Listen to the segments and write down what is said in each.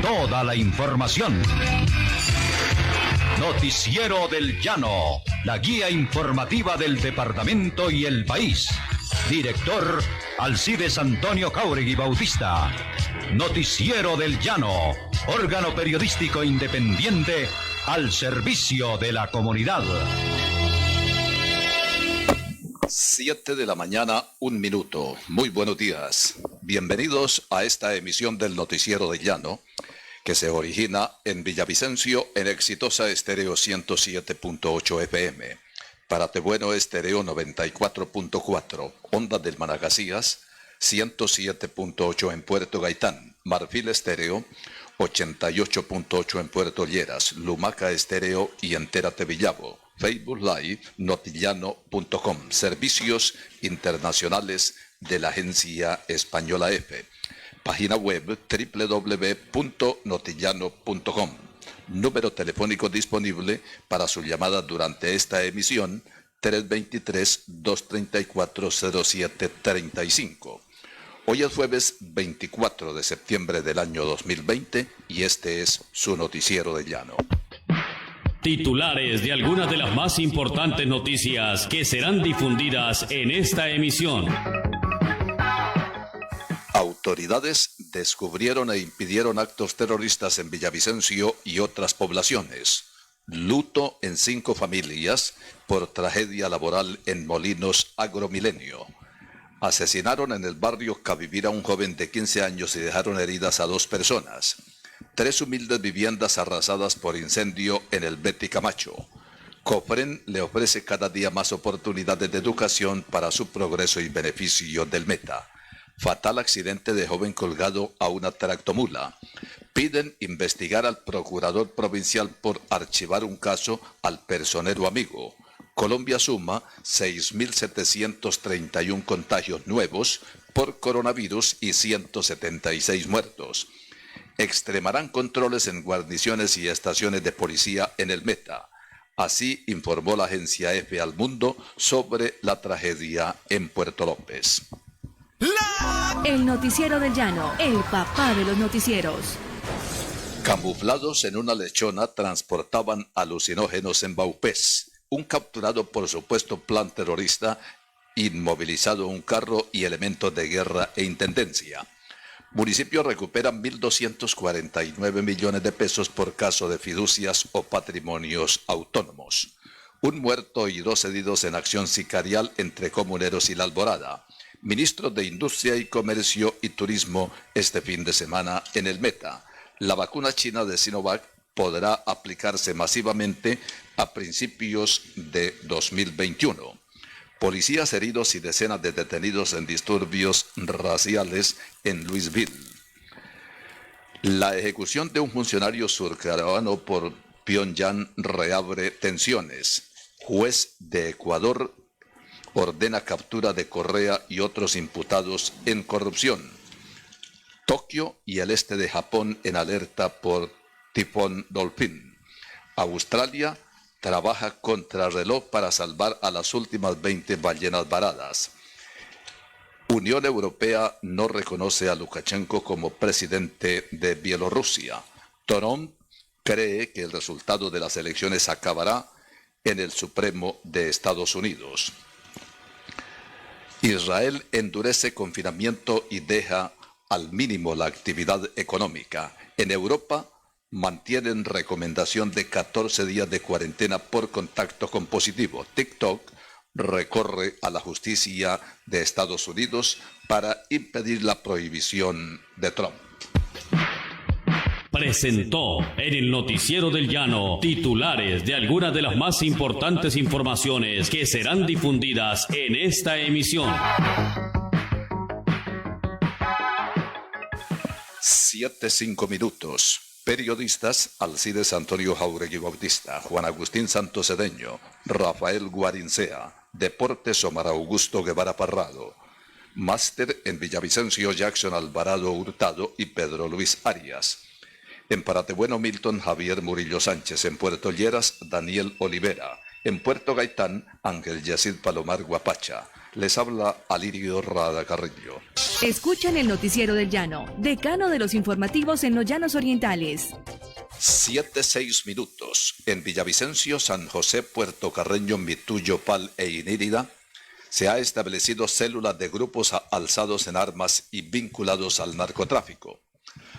toda la información. Noticiero del Llano, la guía informativa del departamento y el país. Director Alcides Antonio Jáuregui Bautista. Noticiero del Llano, órgano periodístico independiente al servicio de la comunidad. 7 de la mañana, 1 minuto. Muy buenos días. Bienvenidos a esta emisión del Noticiero del Llano, que se origina en Villavicencio en Exitosa Estéreo 107.8 FM, Paratebueno Estéreo 94.4, Ondas del Managasías 107.8 en Puerto Gaitán, Marfil Estéreo 88.8 en Puerto Lleras, Lumaca Estéreo y Entérate Villavo. Facebook Live, notillano.com, servicios internacionales de la agencia española EFE. Página web www.notillano.com. Número telefónico disponible para su llamada durante esta emisión, 323-234-0735. Hoy es jueves 24 de septiembre del año 2020 y este es su Noticiero de Llano. Titulares de algunas de las más importantes noticias que serán difundidas en esta emisión. Autoridades descubrieron e impidieron actos terroristas en Villavicencio y otras poblaciones. Luto en 5 familias por tragedia laboral en Molinos Agromilenio. Asesinaron en el barrio Cavivir a un joven de 15 años y dejaron heridas a 2 personas. 3 humildes viviendas arrasadas por incendio en el Betty Camacho. Cofren le ofrece cada día más oportunidades de educación para su progreso y beneficio del Meta. Fatal accidente de joven colgado a una tractomula. Piden investigar al procurador provincial por archivar un caso al personero amigo. Colombia suma 6.731 contagios nuevos por coronavirus y 176 muertos. Extremarán controles en guarniciones y estaciones de policía en el Meta. Así informó la agencia EFE al mundo sobre la tragedia en Puerto López. El Noticiero del Llano, el papá de los noticieros. Camuflados en una lechona transportaban alucinógenos en Baupés. Un capturado por supuesto plan terrorista, inmovilizado un carro y elementos de guerra e intendencia. Municipios recuperan 1.249 millones de pesos por caso de fiducias o patrimonios autónomos. Un muerto y 2 heridos en acción sicarial entre comuneros y La Alborada. Ministros de Industria y Comercio y Turismo este fin de semana en el Meta. La vacuna china de Sinovac podrá aplicarse masivamente a principios de 2021. Policías heridos y decenas de detenidos en disturbios raciales en Louisville. La ejecución de un funcionario surcoreano por Pyongyang reabre tensiones. Juez de Ecuador ordena captura de Correa y otros imputados en corrupción. Tokio y el este de Japón en alerta por tifón Dolphin. Australia trabaja contrarreloj para salvar a las últimas 20 ballenas varadas. Unión Europea no reconoce a Lukashenko como presidente de Bielorrusia. Trump cree que el resultado de las elecciones acabará en el Supremo de Estados Unidos. Israel endurece confinamiento y deja al mínimo la actividad económica. En Europa mantienen recomendación de 14 días de cuarentena por contacto con positivo. TikTok recorre a la justicia de Estados Unidos para impedir la prohibición de Trump. Presentó en el Noticiero del Llano titulares de algunas de las más importantes informaciones que serán difundidas en esta emisión. 7:05 minutos. Periodistas Alcides Antonio Jáuregui Bautista, Juan Agustín Santos Cedeño, Rafael Guarincea. Deportes Omar Augusto Guevara Parrado. Máster en Villavicencio Jackson Alvarado Hurtado y Pedro Luis Arias. En Paratebueno Milton Javier Murillo Sánchez. En Puerto Lleras Daniel Olivera. En Puerto Gaitán Ángel Yacid Palomar Guapacha. Les habla Alirio Rada Carrillo. Escuchan el Noticiero del Llano, decano de los informativos en los Llanos Orientales. 7:06. En Villavicencio, San José, Puerto Carreño, Mituyo, Pal e Inírida, se ha establecido células de grupos alzados en armas y vinculados al narcotráfico.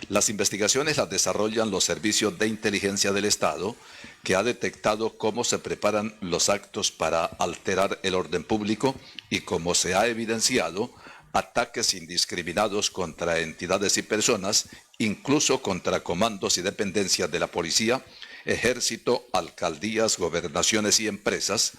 Las investigaciones las desarrollan los servicios de inteligencia del Estado, que ha detectado cómo se preparan los actos para alterar el orden público y, como se ha evidenciado, ataques indiscriminados contra entidades y personas, incluso contra comandos y dependencias de la policía, ejército, alcaldías, gobernaciones y empresas,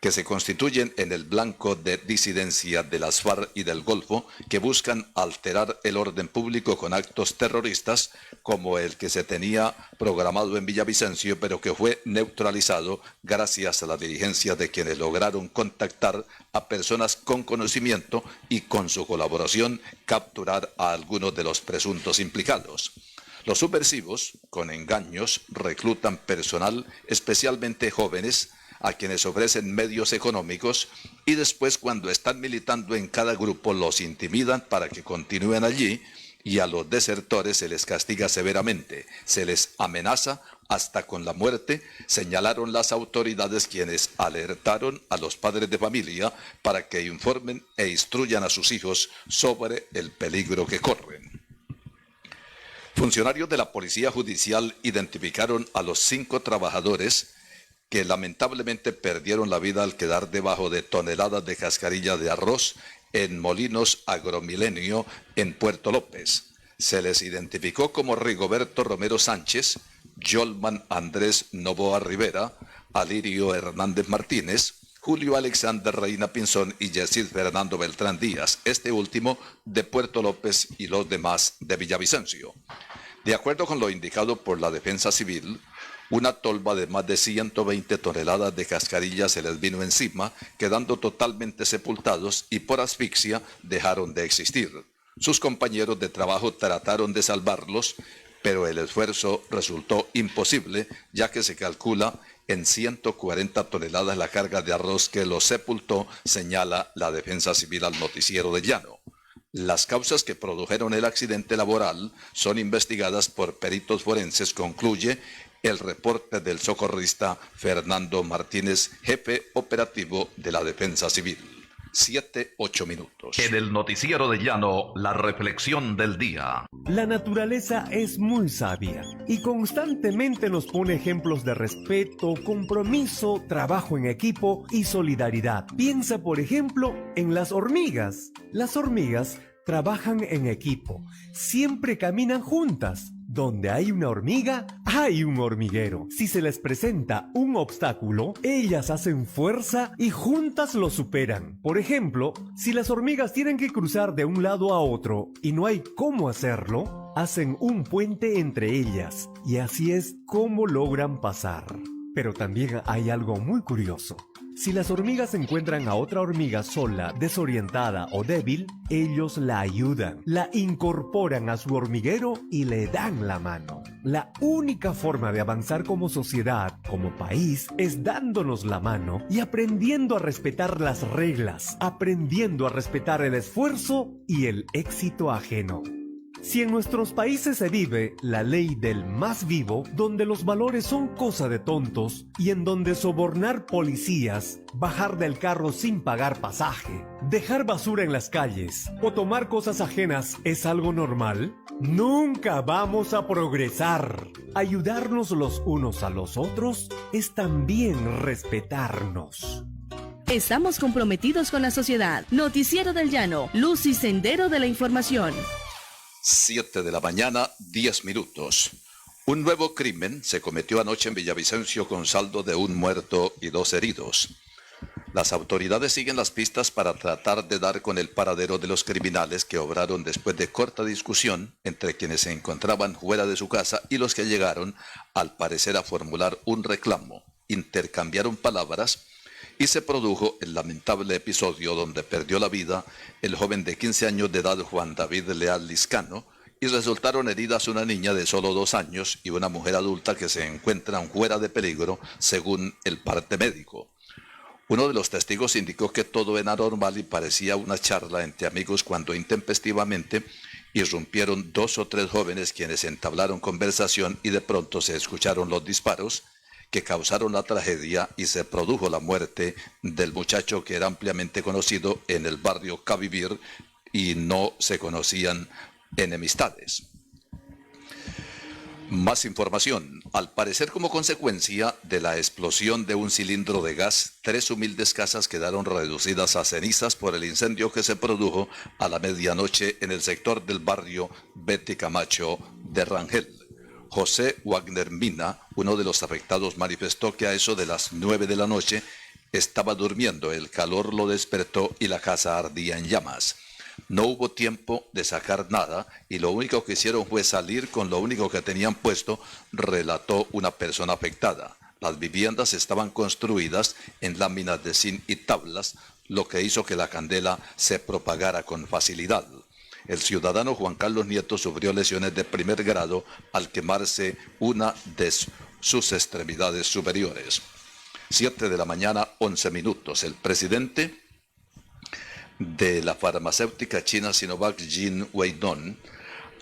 que se constituyen en el blanco de disidencia de las FARC y del Golfo, que buscan alterar el orden público con actos terroristas como el que se tenía programado en Villavicencio, pero que fue neutralizado gracias a la diligencia de quienes lograron contactar a personas con conocimiento y, con su colaboración, capturar a algunos de los presuntos implicados. Los subversivos, con engaños, reclutan personal, especialmente jóvenes, a quienes ofrecen medios económicos, y después, cuando están militando en cada grupo, los intimidan para que continúen allí, y a los desertores se les castiga severamente, se les amenaza hasta con la muerte, señalaron las autoridades, quienes alertaron a los padres de familia para que informen e instruyan a sus hijos sobre el peligro que corren. Funcionarios de la Policía Judicial identificaron a los 5 trabajadores que lamentablemente perdieron la vida al quedar debajo de toneladas de cascarilla de arroz en Molinos Agromilenio, en Puerto López. Se les identificó como Rigoberto Romero Sánchez, Yolman Andrés Novoa Rivera, Alirio Hernández Martínez, Julio Alexander Reina Pinzón y Yesid Fernando Beltrán Díaz, este último de Puerto López y los demás de Villavicencio. De acuerdo con lo indicado por la Defensa Civil, una tolva de más de 120 toneladas de cascarilla se les vino encima, quedando totalmente sepultados, y por asfixia dejaron de existir. Sus compañeros de trabajo trataron de salvarlos, pero el esfuerzo resultó imposible, ya que se calcula en 140 toneladas la carga de arroz que los sepultó, señala la Defensa Civil al Noticiero del Llano. Las causas que produjeron el accidente laboral son investigadas por peritos forenses, concluye el reporte del socorrista Fernando Martínez, jefe operativo de la Defensa Civil. 7:08. En el Noticiero del Llano, la reflexión del día. La naturaleza es muy sabia y constantemente nos pone ejemplos de respeto, compromiso, trabajo en equipo y solidaridad. Piensa, por ejemplo, en las hormigas. Las hormigas trabajan en equipo, siempre caminan juntas. Donde hay una hormiga, hay un hormiguero. Si se les presenta un obstáculo, ellas hacen fuerza y juntas lo superan. Por ejemplo, si las hormigas tienen que cruzar de un lado a otro y no hay cómo hacerlo, hacen un puente entre ellas, y así es como logran pasar. Pero también hay algo muy curioso. Si las hormigas encuentran a otra hormiga sola, desorientada o débil, ellos la ayudan, la incorporan a su hormiguero y le dan la mano. La única forma de avanzar como sociedad, como país, es dándonos la mano y aprendiendo a respetar las reglas, aprendiendo a respetar el esfuerzo y el éxito ajeno. Si en nuestros países se vive la ley del más vivo, donde los valores son cosa de tontos y en donde sobornar policías, bajar del carro sin pagar pasaje, dejar basura en las calles o tomar cosas ajenas es algo normal, nunca vamos a progresar. Ayudarnos los unos a los otros es también respetarnos. Estamos comprometidos con la sociedad. Noticiero del Llano, luz y sendero de la información. 7:10. Un nuevo crimen se cometió anoche en Villavicencio con saldo de 1 muerto y 2 heridos. Las autoridades siguen las pistas para tratar de dar con el paradero de los criminales que obraron después de corta discusión entre quienes se encontraban fuera de su casa y los que llegaron, al parecer, a formular un reclamo. Intercambiaron palabras y se produjo el lamentable episodio donde perdió la vida el joven de 15 años de edad Juan David Leal Liscano, y resultaron heridas una niña de solo 2 años y una mujer adulta que se encuentran fuera de peligro, según el parte médico. Uno de los testigos indicó que todo era normal y parecía una charla entre amigos cuando intempestivamente irrumpieron 2 o 3 jóvenes quienes entablaron conversación y de pronto se escucharon los disparos que causaron la tragedia y se produjo la muerte del muchacho que era ampliamente conocido en el barrio Cavivir y no se conocían enemistades. Más información. Al parecer, como consecuencia de la explosión de un cilindro de gas, 3 humildes casas quedaron reducidas a cenizas por el incendio que se produjo a la medianoche en el sector del barrio Betty Camacho de Rangel. José Wagner Mina, uno de los afectados, manifestó que a eso de las 9 de la noche estaba durmiendo, el calor lo despertó y la casa ardía en llamas. No hubo tiempo de sacar nada y lo único que hicieron fue salir con lo único que tenían puesto, relató una persona afectada. Las viviendas estaban construidas en láminas de zinc y tablas, lo que hizo que la candela se propagara con facilidad. El ciudadano Juan Carlos Nieto sufrió lesiones de primer grado al quemarse una de sus extremidades superiores. 7 de la mañana, 11 minutos. El presidente de la farmacéutica china Sinovac, Jin Weidong,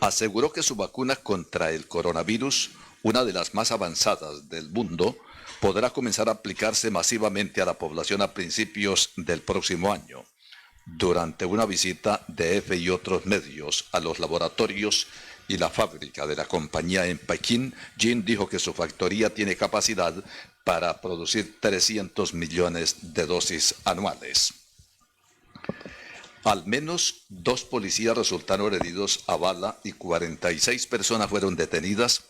aseguró que su vacuna contra el coronavirus, una de las más avanzadas del mundo, podrá comenzar a aplicarse masivamente a la población a principios del próximo año. Durante una visita de EFE y otros medios a los laboratorios y la fábrica de la compañía en Pekín, Jin dijo que su factoría tiene capacidad para producir 300 millones de dosis anuales. Al menos 2 policías resultaron heridos a bala y 46 personas fueron detenidas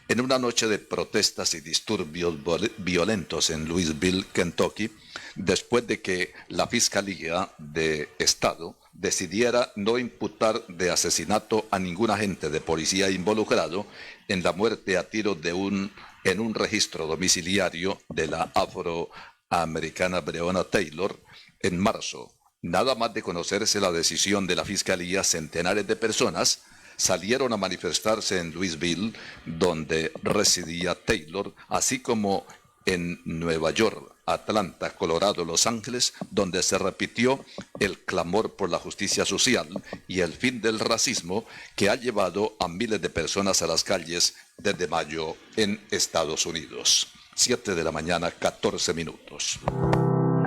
en una noche de protestas y disturbios violentos en Louisville, Kentucky, después de que la Fiscalía de Estado decidiera no imputar de asesinato a ningún agente de policía involucrado en la muerte a tiros en un registro domiciliario de la afroamericana Breonna Taylor en marzo. Nada más de conocerse la decisión de la Fiscalía, centenares de personas salieron a manifestarse en Louisville, donde residía Taylor, así como en Nueva York, Atlanta, Colorado, Los Ángeles, donde se repitió el clamor por la justicia social y el fin del racismo que ha llevado a miles de personas a las calles desde mayo en Estados Unidos. 7 de la mañana, 14 minutos.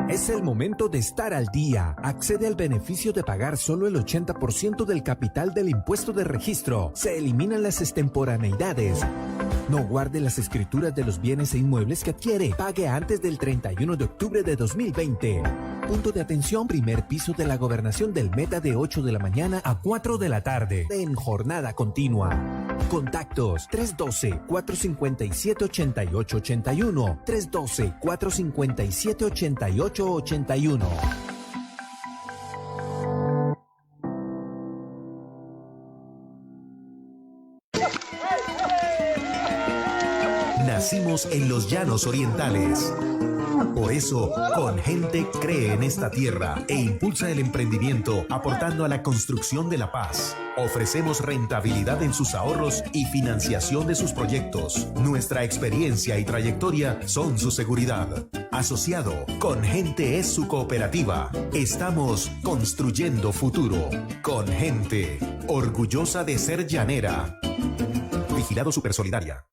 Es el momento de estar al día. Accede al beneficio de pagar solo el 80% del capital del impuesto de registro. Se eliminan las extemporaneidades. No guarde las escrituras de los bienes e inmuebles que adquiere. Pague antes del 31 de octubre de 2020. Punto de atención, primer piso de la Gobernación del Meta de 8 de la mañana a 4 de la tarde. En jornada continua. Contactos 312-457-8881. 312-457-8881. Nacimos en los llanos orientales. Por eso, Congente cree en esta tierra e impulsa el emprendimiento aportando a la construcción de la paz. Ofrecemos rentabilidad en sus ahorros y financiación de sus proyectos. Nuestra experiencia y trayectoria son su seguridad. Asociado, Congente es su cooperativa. Estamos construyendo futuro. Congente, orgullosa de ser llanera. Vigilado Supersolidaria.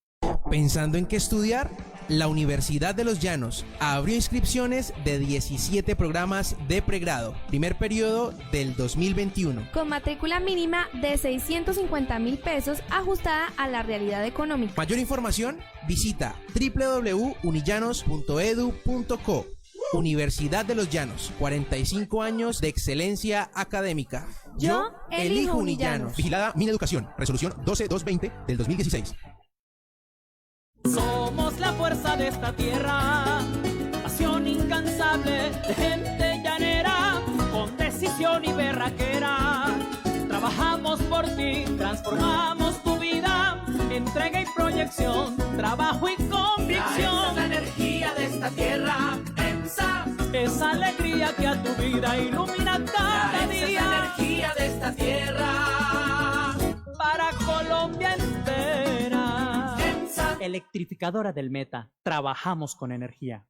¿Pensando en qué estudiar? La Universidad de los Llanos abrió inscripciones de 17 programas de pregrado, primer periodo del 2021. Con matrícula mínima de 650,000 pesos ajustada a la realidad económica. Mayor información, visita www.unillanos.edu.co. Universidad de los Llanos, 45 años de excelencia académica. Yo elijo Unillanos. Vigilada Mineducación, resolución 12220 del 2016. Somos la fuerza de esta tierra, pasión incansable de gente llanera, con decisión y berraquera. Trabajamos por ti, transformamos tu vida, entrega y proyección, trabajo y convicción. La energía de esta tierra, EMSA. Esa alegría que a tu vida ilumina cada día. Es la energía de esta tierra, para Colombia entera. EMSA. Electrificadora del Meta, trabajamos con energía.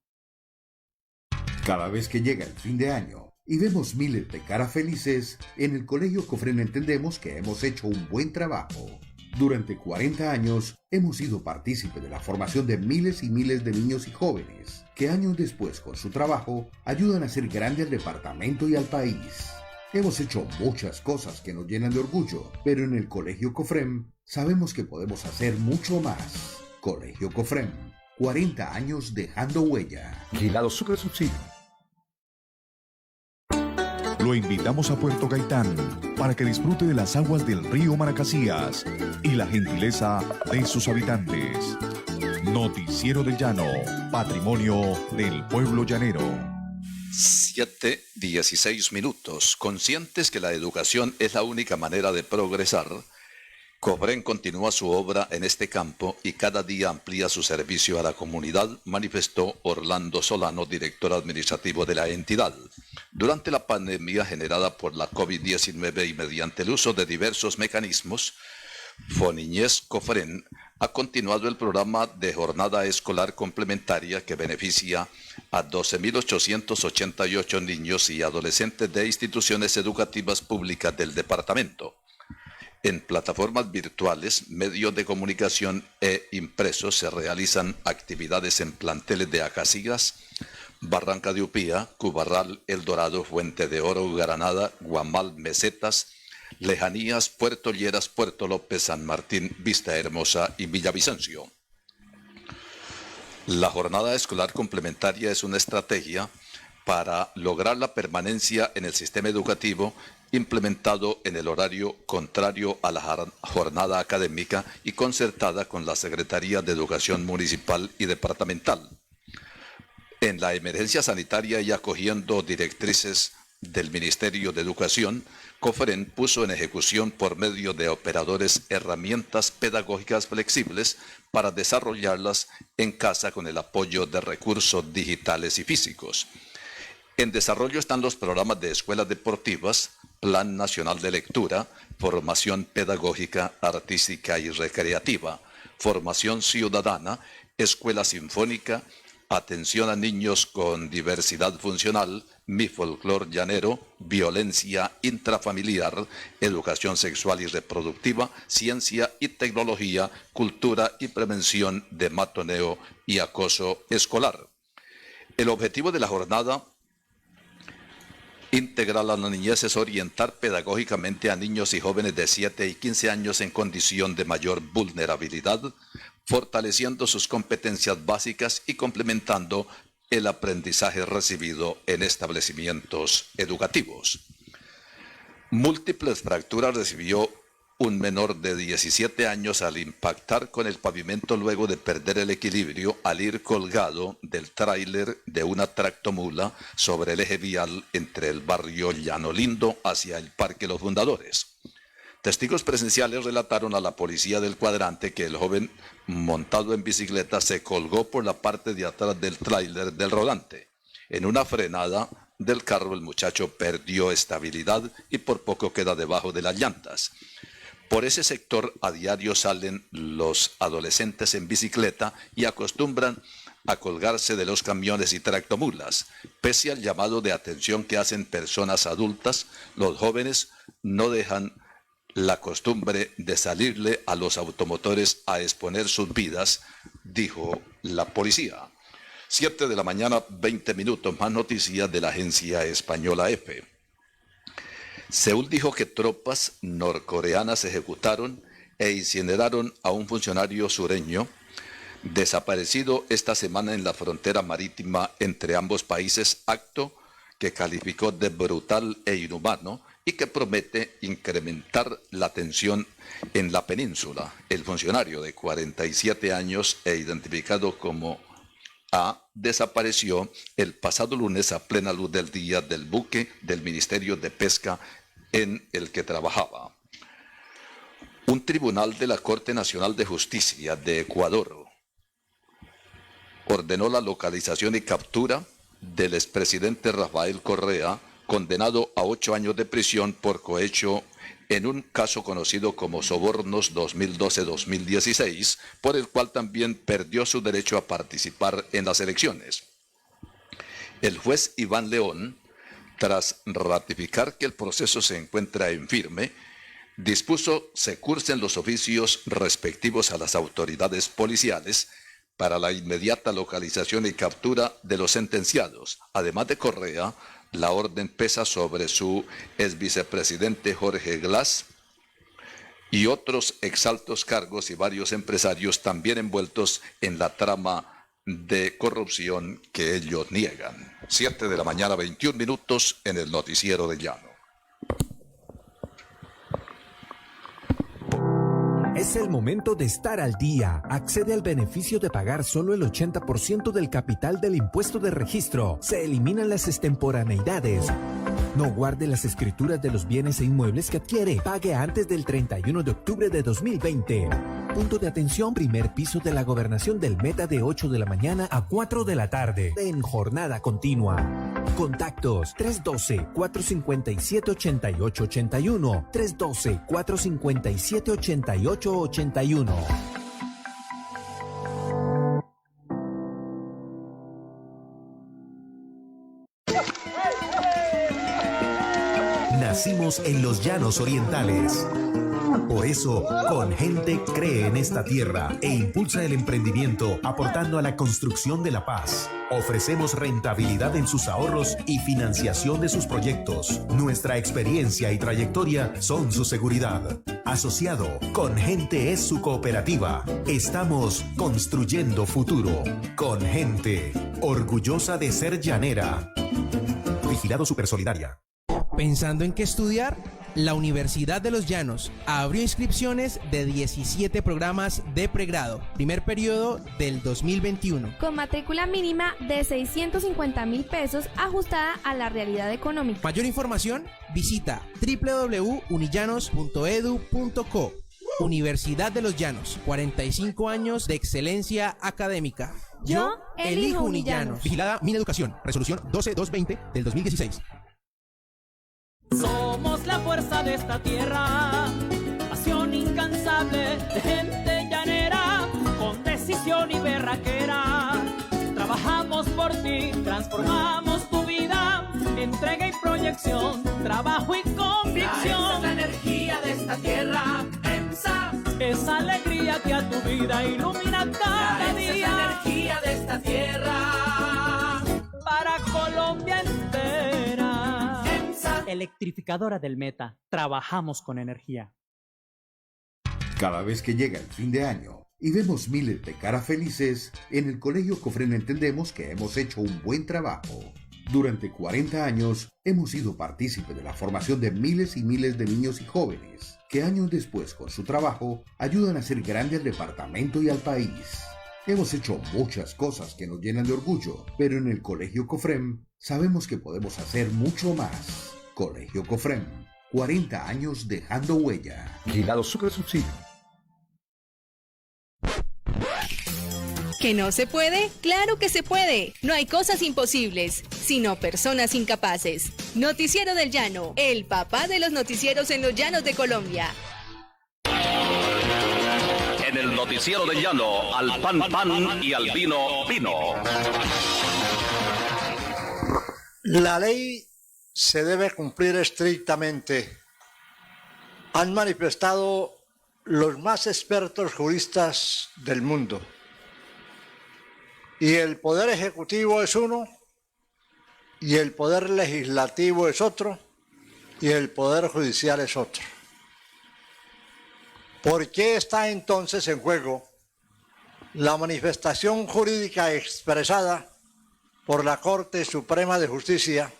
Cada vez que llega el fin de año y vemos miles de caras felices, en el Colegio Cofrén entendemos que hemos hecho un buen trabajo. Durante 40 años hemos sido partícipes de la formación de miles y miles de niños y jóvenes que años después con su trabajo ayudan a hacer grande al departamento y al país. Hemos hecho muchas cosas que nos llenan de orgullo, pero en el Colegio Cofrén sabemos que podemos hacer mucho más. Colegio Cofrén, 40 años dejando huella. Vigilado Supersubsidio. Lo invitamos a Puerto Gaitán para que disfrute de las aguas del río Maracasías y la gentileza de sus habitantes. Noticiero del Llano, patrimonio del pueblo llanero. 7:16. Conscientes que la educación es la única manera de progresar, Cofrén continúa su obra en este campo y cada día amplía su servicio a la comunidad, manifestó Orlando Solano, director administrativo de la entidad. Durante la pandemia generada por la COVID-19 y mediante el uso de diversos mecanismos, Foniñez Cofrén ha continuado el programa de jornada escolar complementaria que beneficia a 12.888 niños y adolescentes de instituciones educativas públicas del departamento. En plataformas virtuales, medios de comunicación e impresos se realizan actividades en planteles de Acacías, Barranca de Upía, Cubarral, El Dorado, Fuente de Oro, Granada, Guamal, Mesetas, Lejanías, Puerto Lleras, Puerto López, San Martín, Vista Hermosa y Villavicencio. La jornada escolar complementaria es una estrategia para lograr la permanencia en el sistema educativo implementado en el horario contrario a la jornada académica y concertada con la Secretaría de Educación Municipal y Departamental. En la emergencia sanitaria y acogiendo directrices del Ministerio de Educación, Cofrén puso en ejecución por medio de operadores herramientas pedagógicas flexibles para desarrollarlas en casa con el apoyo de recursos digitales y físicos. En desarrollo están los programas de escuelas deportivas, Plan Nacional de Lectura, Formación Pedagógica, Artística y Recreativa, Formación Ciudadana, Escuela Sinfónica, Atención a Niños con Diversidad Funcional, Mi Folclor Llanero, Violencia Intrafamiliar, Educación Sexual y Reproductiva, Ciencia y Tecnología, Cultura y Prevención de Matoneo y Acoso Escolar. El objetivo de la jornada integral a la niñez es orientar pedagógicamente a niños y jóvenes de 7 y 15 años en condición de mayor vulnerabilidad, fortaleciendo sus competencias básicas y complementando el aprendizaje recibido en establecimientos educativos. Múltiples fracturas recibió un menor de 17 años al impactar con el pavimento luego de perder el equilibrio al ir colgado del tráiler de una tractomula sobre el eje vial entre el barrio Llano Lindo hacia el Parque Los Fundadores. Testigos presenciales relataron a la policía del cuadrante que el joven montado en bicicleta se colgó por la parte de atrás del tráiler del rodante. En una frenada del carro el muchacho perdió estabilidad y por poco queda debajo de las llantas. Por ese sector a diario salen los adolescentes en bicicleta y acostumbran a colgarse de los camiones y tractomulas. Pese al llamado de atención que hacen personas adultas, los jóvenes no dejan la costumbre de salirle a los automotores a exponer sus vidas, dijo la policía. 7:20 a.m, más noticias de la agencia española EFE. Seúl dijo que tropas norcoreanas ejecutaron e incineraron a un funcionario sureño desaparecido esta semana en la frontera marítima entre ambos países, acto que calificó de brutal e inhumano y que promete incrementar la tensión en la península. El funcionario de 47 años e identificado como A desapareció el pasado lunes a plena luz del día del buque del Ministerio de Pesca en el que trabajaba. Un tribunal de la Corte Nacional de Justicia de Ecuador ordenó la localización y captura del expresidente Rafael Correa, condenado a 8 años de prisión por cohecho en un caso conocido como Sobornos 2012-2016, por el cual también perdió su derecho a participar en las elecciones. El juez Iván León, tras ratificar que el proceso se encuentra en firme, dispuso se cursen los oficios respectivos a las autoridades policiales para la inmediata localización y captura de los sentenciados. Además de Correa, la orden pesa sobre su exvicepresidente Jorge Glass y otros exaltos cargos y varios empresarios también envueltos en la trama de corrupción que ellos niegan. 7 de la mañana, 21 minutos en el Noticiero del Llano. Es el momento de estar al día. Accede al beneficio de pagar solo el 80% del capital del impuesto de registro. Se eliminan las extemporaneidades. No guarde las escrituras de los bienes e inmuebles que adquiere. Pague antes del 31 de octubre de 2020. Punto de atención, primer piso de la Gobernación del Meta de 8 de la mañana a 4 de la tarde. En jornada continua. Contactos 312-457-8881. 312-457-8881. Nacimos en los Llanos Orientales. Por eso, Con Gente cree en esta tierra e impulsa el emprendimiento aportando a la construcción de la paz. Ofrecemos rentabilidad en sus ahorros y financiación de sus proyectos. Nuestra experiencia y trayectoria son su seguridad. Asociado, Con Gente es su cooperativa. Estamos construyendo futuro. Con Gente, orgullosa de ser llanera. Vigilado Supersolidaria. ¿Pensando en qué estudiar? La Universidad de los Llanos abrió inscripciones de 17 programas de pregrado, primer periodo del 2021. Con matrícula mínima de 650.000 pesos ajustada a la realidad económica. Mayor información, visita www.unillanos.edu.co. Universidad de los Llanos, 45 años de excelencia académica. Yo elijo Unillanos. Vigilada Mineducación, resolución 12220 del 2016. Somos la fuerza de esta tierra, pasión incansable de gente llanera, con decisión y berraquera. Trabajamos por ti, transformamos tu vida, entrega y proyección, trabajo y convicción. Es la energía de esta tierra, EMSA. Esa alegría que a tu vida ilumina cada día. Es la energía de esta tierra, para Colombia entera. Electrificadora del Meta. Trabajamos con energía. Cada vez que llega el fin de año y vemos miles de caras felices, en el Colegio Cofrén entendemos que hemos hecho un buen trabajo. Durante 40 años hemos sido partícipe de la formación de miles y miles de niños y jóvenes que años después con su trabajo ayudan a hacer grande al departamento y al país. Hemos hecho muchas cosas que nos llenan de orgullo, pero en el Colegio Cofrén sabemos que podemos hacer mucho más. Colegio Cofrén, 40 años dejando huella. Vigilado Supersubsidio. ¿Que no se puede? ¡Claro que se puede! No hay cosas imposibles, sino personas incapaces. Noticiero del Llano, el papá de los noticieros en los llanos de Colombia. En el Noticiero del Llano, al pan pan y al vino vino. La ley se debe cumplir estrictamente. Han manifestado los más expertos juristas del mundo. Y el poder ejecutivo es uno, y el poder legislativo es otro, y el poder judicial es otro. ¿Por qué está entonces en juego la manifestación jurídica expresada por la Corte Suprema de Justicia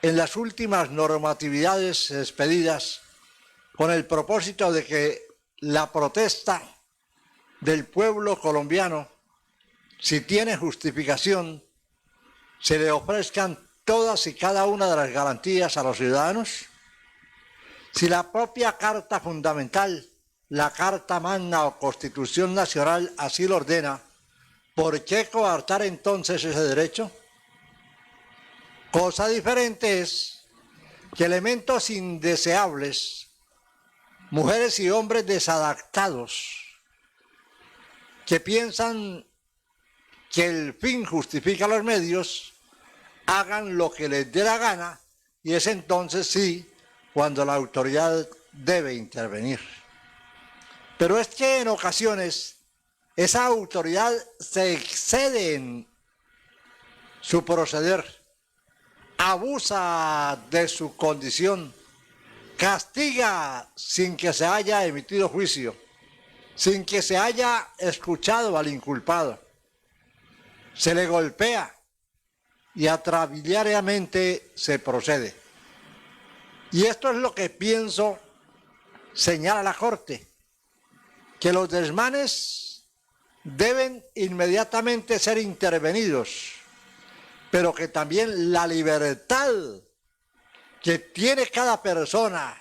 en las últimas normatividades expedidas con el propósito de que la protesta del pueblo colombiano, si tiene justificación, se le ofrezcan todas y cada una de las garantías a los ciudadanos? Si la propia Carta Fundamental, la Carta Magna o Constitución Nacional así lo ordena, ¿por qué coartar entonces ese derecho? Cosa diferente es que elementos indeseables, mujeres y hombres desadaptados, que piensan que el fin justifica los medios, hagan lo que les dé la gana, y es entonces sí cuando la autoridad debe intervenir. Pero es que en ocasiones esa autoridad se excede en su proceder, abusa de su condición, castiga sin que se haya emitido juicio, sin que se haya escuchado al inculpado, se le golpea y atrabiliariamente se procede. Y esto es lo que pienso señala la Corte, que los desmanes deben inmediatamente ser intervenidos, pero que también la libertad que tiene cada persona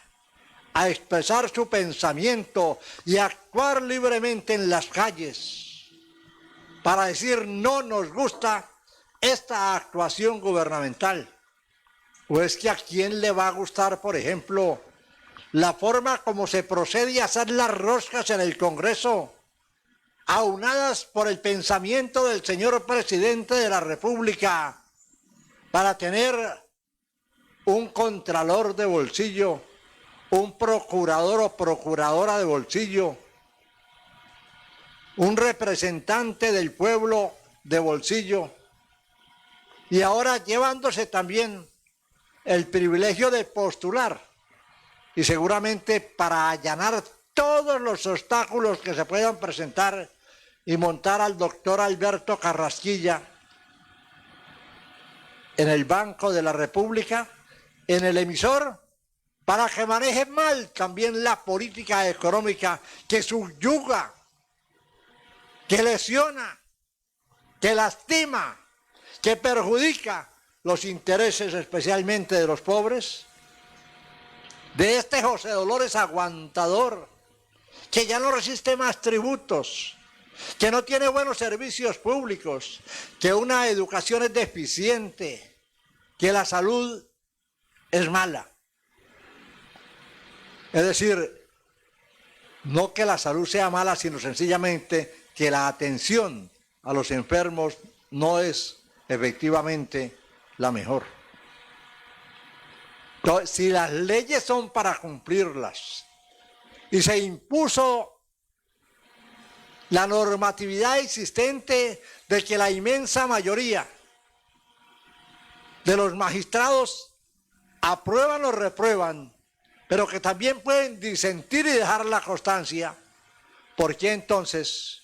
a expresar su pensamiento y actuar libremente en las calles para decir no nos gusta esta actuación gubernamental. ¿O es que a quién le va a gustar, por ejemplo, la forma como se procede a hacer las roscas en el Congreso, aunadas por el pensamiento del señor presidente de la República, para tener un contralor de bolsillo, un procurador o procuradora de bolsillo, un representante del pueblo de bolsillo, y ahora llevándose también el privilegio de postular, y seguramente para allanar todos los obstáculos que se puedan presentar y montar al doctor Alberto Carrasquilla en el Banco de la República, en el emisor, para que maneje mal también la política económica que subyuga, que lesiona, que lastima, que perjudica los intereses especialmente de los pobres, de este José Dolores aguantador, que ya no resiste más tributos, que no tiene buenos servicios públicos, que una educación es deficiente, que la salud es mala. Es decir, no que la salud sea mala, sino sencillamente que la atención a los enfermos no es efectivamente la mejor. Entonces, si las leyes son para cumplirlas y se impuso la normatividad existente de que la inmensa mayoría de los magistrados aprueban o reprueban, pero que también pueden disentir y dejar la constancia, ¿por qué entonces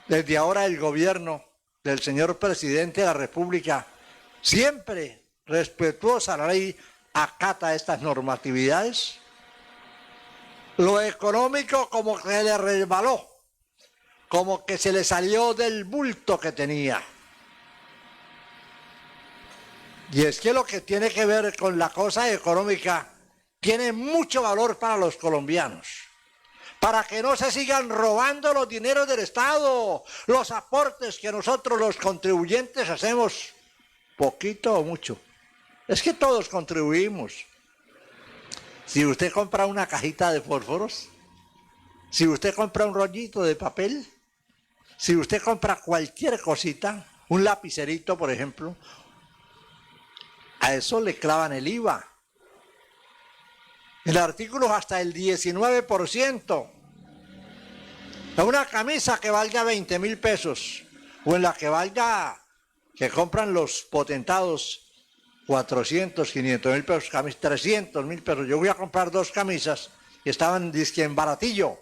desde ahora el gobierno del señor presidente de la República, siempre respetuosa a la ley, acata estas normatividades? Lo económico como que le resbaló, como que se le salió del bulto que tenía. Y es que lo que tiene que ver con la cosa económica tiene mucho valor para los colombianos, para que no se sigan robando los dineros del Estado, los aportes que nosotros los contribuyentes hacemos, poquito o mucho. Es que todos contribuimos. Si usted compra una cajita de fósforos, si usted compra un rollito de papel, si usted compra cualquier cosita, un lapicerito por ejemplo, a eso le clavan el IVA. El artículo hasta el 19%. En una camisa que valga 20.000 pesos, o en la que valga, que compran los potentados, 400, 500.000 pesos, 300.000 pesos. Yo voy a comprar 2 camisas y estaban dizque en baratillo.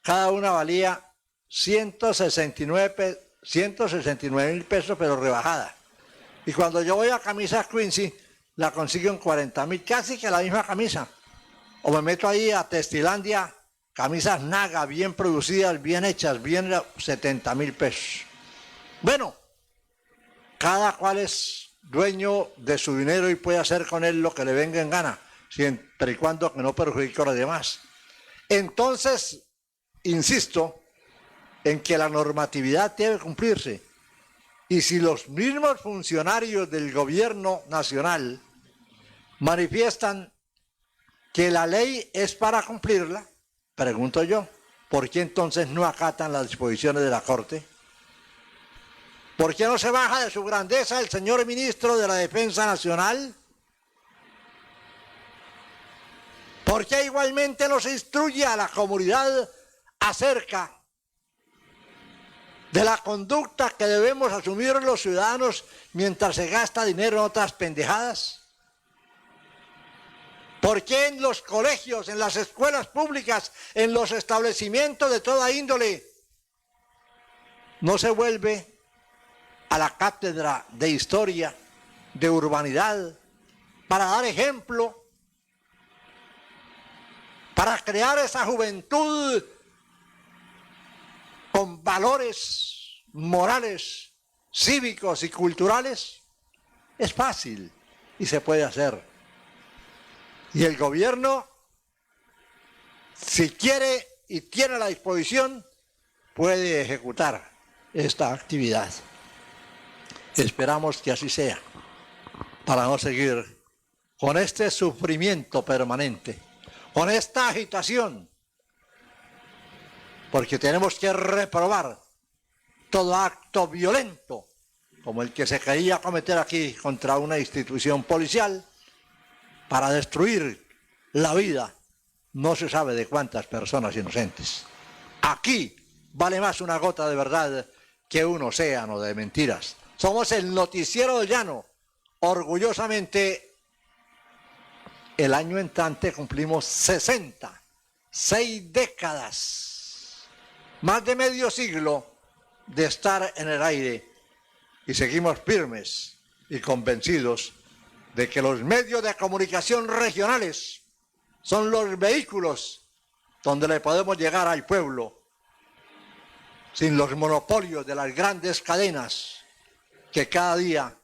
Cada una valía 169.000 pesos, pero rebajada. Y cuando yo voy a camisas Quincy, la consigo en 40.000, casi que la misma camisa. O me meto ahí a Textilandia, camisas Naga, bien producidas, bien hechas, bien 70.000 pesos. Bueno, cada cual es dueño de su dinero y puede hacer con él lo que le venga en gana, siempre y cuando que no perjudique a los demás. Entonces, insisto en que la normatividad debe cumplirse. Y si los mismos funcionarios del gobierno nacional manifiestan que la ley es para cumplirla, pregunto yo, ¿por qué entonces no acatan las disposiciones de la Corte? ¿Por qué no se baja de su grandeza el señor ministro de la Defensa Nacional? ¿Por qué igualmente no se instruye a la comunidad acerca de la conducta que debemos asumir los ciudadanos mientras se gasta dinero en otras pendejadas? ¿Por qué en los colegios, en las escuelas públicas, en los establecimientos de toda índole, no se vuelve a la cátedra de historia, de urbanidad, para dar ejemplo, para crear esa juventud con valores morales, cívicos y culturales? Es fácil y se puede hacer. Y el gobierno, si quiere y tiene la disposición, puede ejecutar esta actividad. Esperamos que así sea, para no seguir con este sufrimiento permanente, con esta agitación, porque tenemos que reprobar todo acto violento, como el que se quería cometer aquí contra una institución policial, para destruir la vida, no se sabe de cuántas personas inocentes. Aquí vale más una gota de verdad que un océano de mentiras. Somos el Noticiero del Llano. Orgullosamente, el año entrante cumplimos 6 décadas, más de medio siglo de estar en el aire, y seguimos firmes y convencidos de que los medios de comunicación regionales son los vehículos donde le podemos llegar al pueblo sin los monopolios de las grandes cadenas que cada día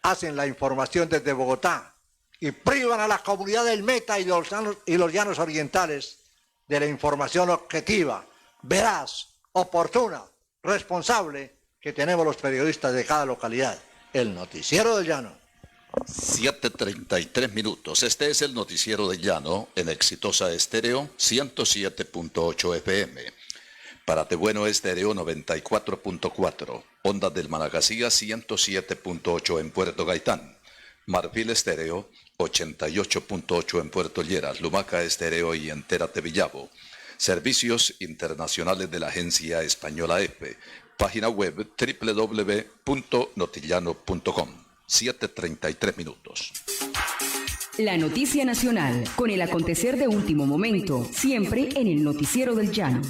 hacen la información desde Bogotá y privan a la comunidad del Meta y los llanos orientales de la información objetiva, veraz, oportuna, responsable que tenemos los periodistas de cada localidad. El Noticiero del Llano. 7:33 minutos. Este es el Noticiero del Llano en Exitosa Estéreo 107.8 FM. Para Tebueno Estéreo 94.4. Ondas del Managasía 107.8 en Puerto Gaitán. Marfil Estéreo 88.8 en Puerto Lleras. Lumaca Estéreo y Entérate Villavo. Servicios internacionales de la agencia española EFE. Página web www.notillano.com. 7:33 minutos. La noticia nacional, con el acontecer de último momento, siempre en el Noticiero del Llano.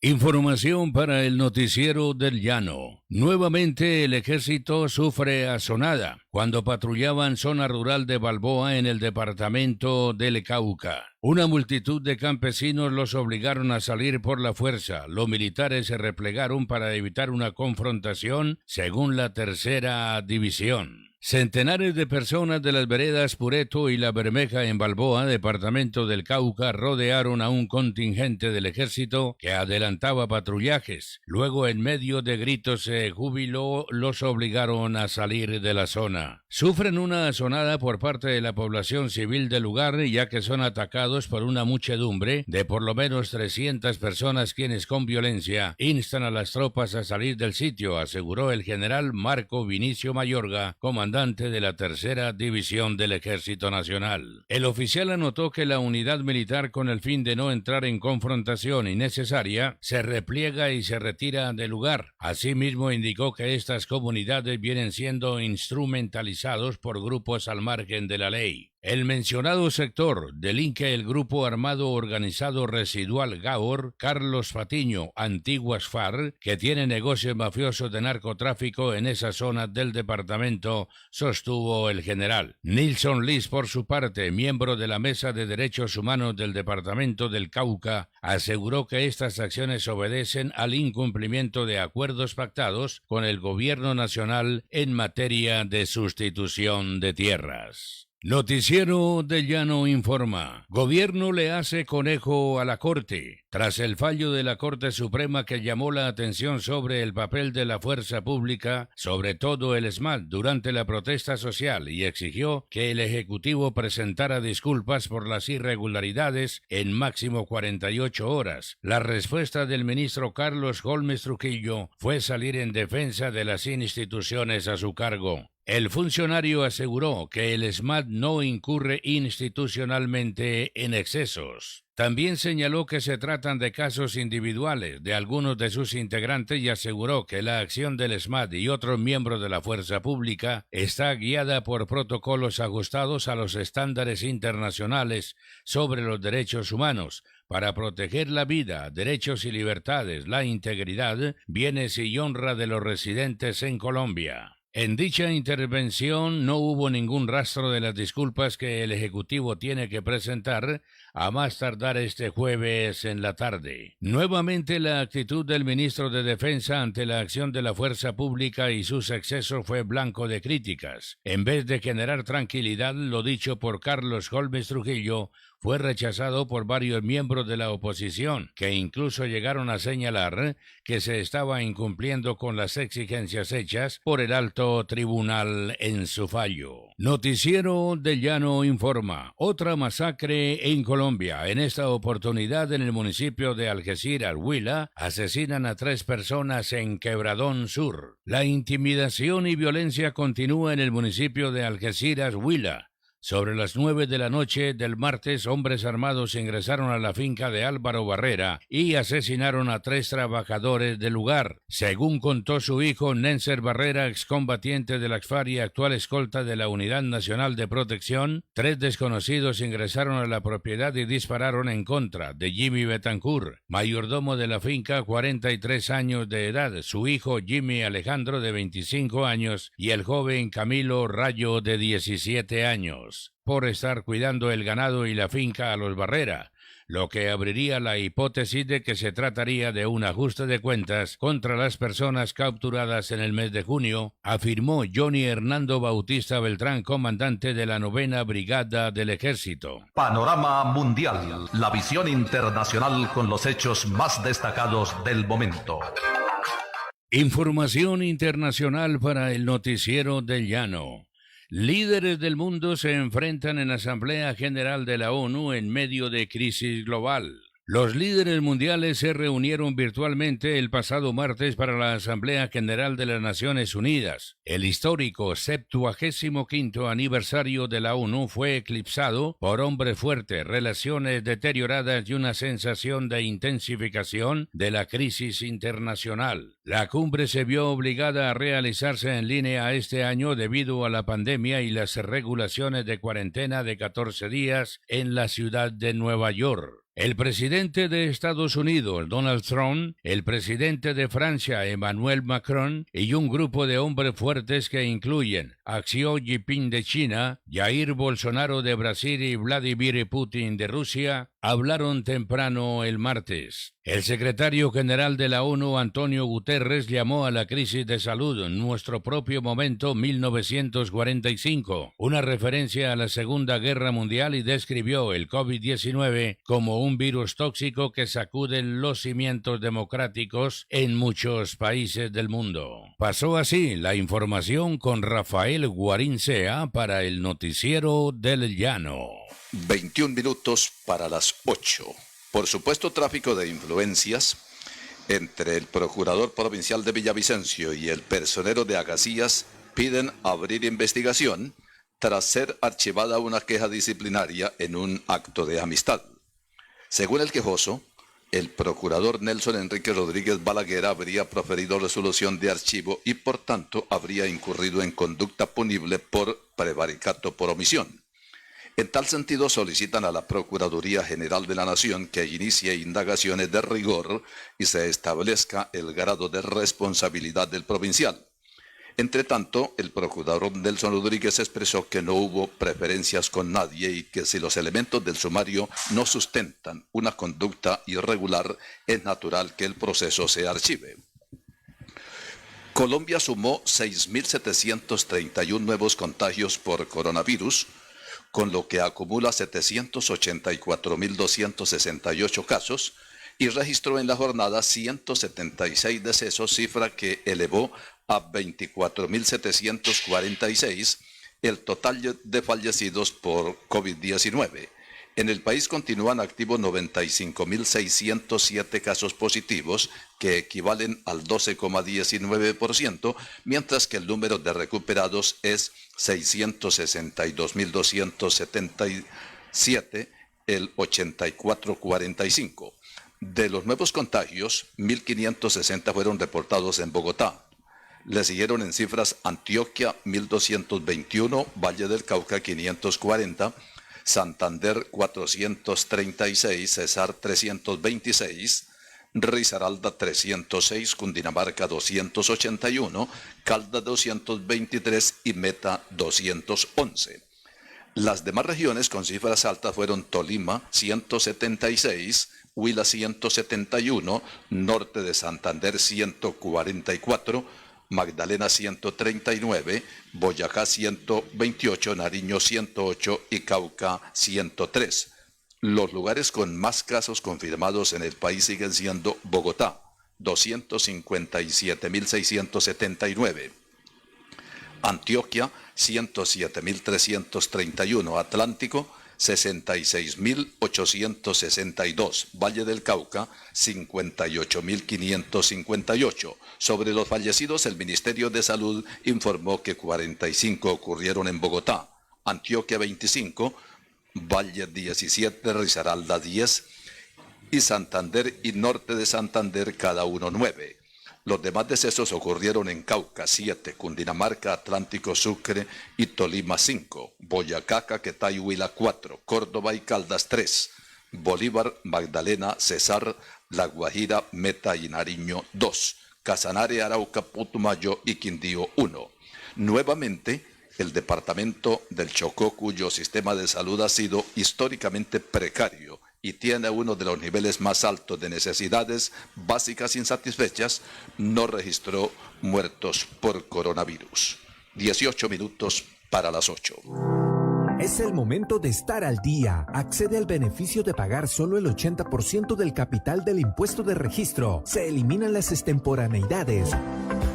Información para el Noticiero del Llano. Nuevamente el ejército sufre asonada cuando patrullaban zona rural de Balboa en el departamento del Cauca. Una multitud de campesinos los obligaron a salir por la fuerza. Los militares se replegaron para evitar una confrontación, según la tercera división. Centenares de personas de las veredas Pureto y La Bermeja en Balboa, departamento del Cauca, rodearon a un contingente del ejército que adelantaba patrullajes. Luego, en medio de gritos de júbilo, los obligaron a salir de la zona. Sufren una asonada por parte de la población civil del lugar, ya que son atacados por una muchedumbre de por lo menos 300 personas quienes con violencia instan a las tropas a salir del sitio, aseguró el general Marco Vinicio Mayorga, comandante de la tercera división del Ejército Nacional. El oficial anotó que la unidad militar, con el fin de no entrar en confrontación innecesaria, se repliega y se retira del lugar. Asimismo, indicó que estas comunidades vienen siendo instrumentalizados por grupos al margen de la ley. El mencionado sector delinque el grupo armado organizado residual Gaor, Carlos Patiño, antiguas FARC, que tiene negocios mafiosos de narcotráfico en esa zona del departamento, sostuvo el general. Nilson Liz, por su parte, miembro de la Mesa de Derechos Humanos del departamento del Cauca, aseguró que estas acciones obedecen al incumplimiento de acuerdos pactados con el gobierno nacional en materia de sustitución de tierras. Noticiero del Llano informa. Gobierno le hace conejo a la Corte. Tras el fallo de la Corte Suprema que llamó la atención sobre el papel de la fuerza pública, sobre todo el ESMAD, durante la protesta social y exigió que el Ejecutivo presentara disculpas por las irregularidades en máximo 48 horas. La respuesta del ministro Carlos Holmes Trujillo fue salir en defensa de las instituciones a su cargo. El funcionario aseguró que el ESMAD no incurre institucionalmente en excesos. También señaló que se tratan de casos individuales de algunos de sus integrantes y aseguró que la acción del ESMAD y otros miembros de la fuerza pública está guiada por protocolos ajustados a los estándares internacionales sobre los derechos humanos para proteger la vida, derechos y libertades, la integridad, bienes y honra de los residentes en Colombia. En dicha intervención no hubo ningún rastro de las disculpas que el Ejecutivo tiene que presentar a más tardar este jueves en la tarde. Nuevamente la actitud del ministro de Defensa ante la acción de la fuerza pública y sus excesos fue blanco de críticas. En vez de generar tranquilidad, lo dicho por Carlos Holmes Trujillo fue rechazado por varios miembros de la oposición, que incluso llegaron a señalar que se estaba incumpliendo con las exigencias hechas por el alto tribunal en su fallo. Noticiero del Llano informa. Otra masacre en Colombia. En esta oportunidad en el municipio de Algeciras, Huila, asesinan a 3 personas en Quebradón Sur. La intimidación y violencia continúa en el municipio de Algeciras, Huila. Sobre las 9 de la noche del martes, hombres armados ingresaron a la finca de Álvaro Barrera y asesinaron a 3 trabajadores del lugar. Según contó su hijo, Nenser Barrera, excombatiente de la ACFAR y actual escolta de la Unidad Nacional de Protección, 3 desconocidos ingresaron a la propiedad y dispararon en contra de Jimmy Betancourt, mayordomo de la finca, 43 años de edad, su hijo Jimmy Alejandro, de 25 años, y el joven Camilo Rayo, de 17 años. Por estar cuidando el ganado y la finca a los Barrera, lo que abriría la hipótesis de que se trataría de un ajuste de cuentas contra las personas capturadas en el mes de junio, afirmó Johnny Hernando Bautista Beltrán, comandante de la 9ª Brigada del Ejército. Panorama mundial, la visión internacional con los hechos más destacados del momento. Información internacional para el Noticiero del Llano. Líderes del mundo se enfrentan en Asamblea General de la ONU en medio de crisis global. Los líderes mundiales se reunieron virtualmente el pasado martes para la Asamblea General de las Naciones Unidas. El histórico 75º aniversario de la ONU fue eclipsado por hombre fuerte, relaciones deterioradas y una sensación de intensificación de la crisis internacional. La cumbre se vio obligada a realizarse en línea este año debido a la pandemia y las regulaciones de cuarentena de 14 días en la ciudad de Nueva York. El presidente de Estados Unidos, Donald Trump, el presidente de Francia, Emmanuel Macron, y un grupo de hombres fuertes que incluyen a Xi Jinping de China, Jair Bolsonaro de Brasil y Vladimir Putin de Rusia, hablaron temprano el martes. El secretario general de la ONU, Antonio Guterres, llamó a la crisis de salud nuestro propio momento 1945, una referencia a la Segunda Guerra Mundial, y describió el COVID-19 como un virus tóxico que sacude los cimientos democráticos en muchos países del mundo. Pasó así la información con Rafael Guarincea para el Noticiero del Llano. 21 minutos para las 8. Por supuesto tráfico de influencias entre el procurador provincial de Villavicencio y el personero de Agacías piden abrir investigación tras ser archivada una queja disciplinaria en un acto de amistad. Según el quejoso, el procurador Nelson Enrique Rodríguez Balaguer habría proferido resolución de archivo y por tanto habría incurrido en conducta punible por prevaricato por omisión. En tal sentido solicitan a la Procuraduría General de la Nación que inicie indagaciones de rigor y se establezca el grado de responsabilidad del provincial. Entre tanto, el procurador Nelson Rodríguez expresó que no hubo preferencias con nadie y que si los elementos del sumario no sustentan una conducta irregular, es natural que el proceso se archive. Colombia sumó 6.731 nuevos contagios por coronavirus, con lo que acumula 784.268 casos y registró en la jornada 176 decesos, cifra que elevó a 24.746 el total de fallecidos por COVID-19. En el país continúan activos 95.607 casos positivos, que equivalen al 12,19%, mientras que el número de recuperados es 662.277, el 84,45%. De los nuevos contagios, 1.560 fueron reportados en Bogotá. Le siguieron en cifras Antioquia 1.221, Valle del Cauca 540, Santander 436, Cesar 326, Risaralda 306, Cundinamarca 281, Caldas 223 y Meta 211. Las demás regiones con cifras altas fueron Tolima 176, Huila 171, Norte de Santander 144, Magdalena 139, Boyacá 128, Nariño 108 y Cauca 103. Los lugares con más casos confirmados en el país siguen siendo Bogotá, 257.679, Antioquia, 107.331, Atlántico, 66.862, Valle del Cauca, 58.558. Sobre los fallecidos, el Ministerio de Salud informó que 45 ocurrieron en Bogotá, Antioquia 25, Valle 17, Risaralda 10 y Santander y Norte de Santander cada uno 9. Los demás decesos ocurrieron en Cauca 7, Cundinamarca, Atlántico, Sucre y Tolima 5, Boyacá, Caquetá y Huila 4, Córdoba y Caldas 3, Bolívar, Magdalena, Cesar, La Guajira, Meta y Nariño 2, Casanare, Arauca, Putumayo y Quindío 1. Nuevamente, el departamento del Chocó, cuyo sistema de salud ha sido históricamente precario y tiene uno de los niveles más altos de necesidades básicas insatisfechas, no registró muertos por coronavirus. 18 minutos para las 8. Es el momento de estar al día. Accede al beneficio de pagar solo el 80% del capital del impuesto de registro. Se eliminan las extemporaneidades.